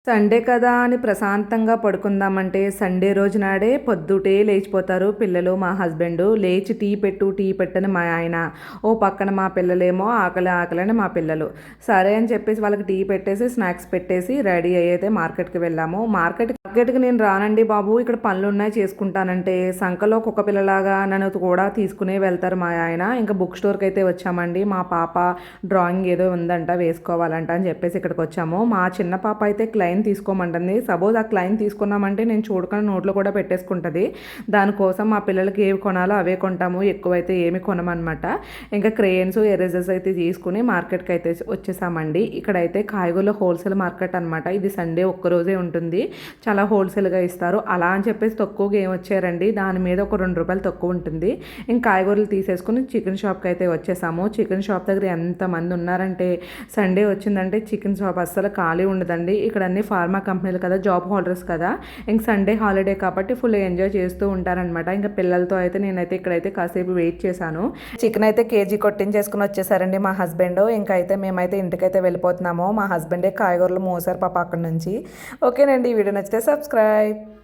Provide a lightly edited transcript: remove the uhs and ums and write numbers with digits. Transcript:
Sunday కదా అని ప్రశాంతంగా పడుకుందామంటే సండే రోజు నాడే పొద్దుటే లేచిపోతారు పిల్లలు. మా హస్బెండ్ లేచి టీ పెట్టని మా ఆయన, ఓ పక్కన మా పిల్లలేమో ఆకలి ఆకలని మా పిల్లలు. సరే అని చెప్పేసి వాళ్ళకి టీ పెట్టేసి స్నాక్స్ పెట్టేసి రెడీ అయ్యితే మార్కెట్కి వెళ్ళాము. మార్కెట్కి నేను రానండి బాబు, ఇక్కడ పనులు ఉన్నాయి చేసుకుంటానంటే సంకలో కుక్క పిల్లలాగా నన్ను కూడా తీసుకునే వెళ్తారు మా ఆయన. ఇంకా బుక్ స్టోర్కి అయితే వచ్చామండి. మా పాప డ్రాయింగ్ ఏదో ఉందంట వేసుకోవాలంట అని చెప్పేసి ఇక్కడికి వచ్చాము. మా చిన్న పాప అయితే క్లైన్ తీసుకోమంటుంది. సపోజ్ ఆ క్లైన్ తీసుకున్నామంటే నేను చూడకుండా నోట్లో కూడా పెట్టేసుకుంటుంది. దానికోసం మా పిల్లలకి ఏవి కొనాలో అవే కొంటాము, ఎక్కువైతే ఏమి కొనమన్నమాట. ఇంకా క్రేయన్స్ ఎరేజర్స్ అయితే తీసుకుని మార్కెట్కి అయితే వచ్చేసామండి. ఇక్కడైతే కాయగూరల హోల్సేల్ మార్కెట్ అనమాట. ఇది సండే ఒక్కరోజే ఉంటుంది, చాలా హోల్సేల్గా ఇస్తారు. అలా అని చెప్పేసి తక్కువగా ఏం వచ్చారండి, దాని మీద ఒక ₹2 తక్కువ ఉంటుంది. ఇంకా కాయగూరలు తీసేసుకుని చికెన్ షాప్కి అయితే వచ్చేసాము. చికెన్ షాప్ దగ్గర ఎంతమంది ఉన్నారంటే సండే వచ్చిందంటే చికెన్ షాప్ అస్సలు ఖాళీ ఉండదండి. ఇక్కడ అన్ని ఫార్మా కంపెనీలు కదా, జాబ్ హోల్డర్స్ కదా, ఇంక సండే హాలిడే కాబట్టి ఫుల్ ఎంజాయ్ చేస్తూ ఉంటారనమాట. ఇంకా పిల్లలతో అయితే నేనైతే ఇక్కడైతే కాసేపు వెయిట్ చేశాను. చికెన్ అయితే కేజీ కొట్టించేసుకుని వచ్చేసారండి మా హస్బెండ్. ఇంకా అయితే మేమైతే ఇంటికైతే వెళ్ళిపోతున్నాము. మా హస్బెండే కాయగూరలు మోసారు పాప అక్కడ నుంచి. ఓకేనండి, ఈ వీడియో నచ్చితే సబ్స్క్రైబ్.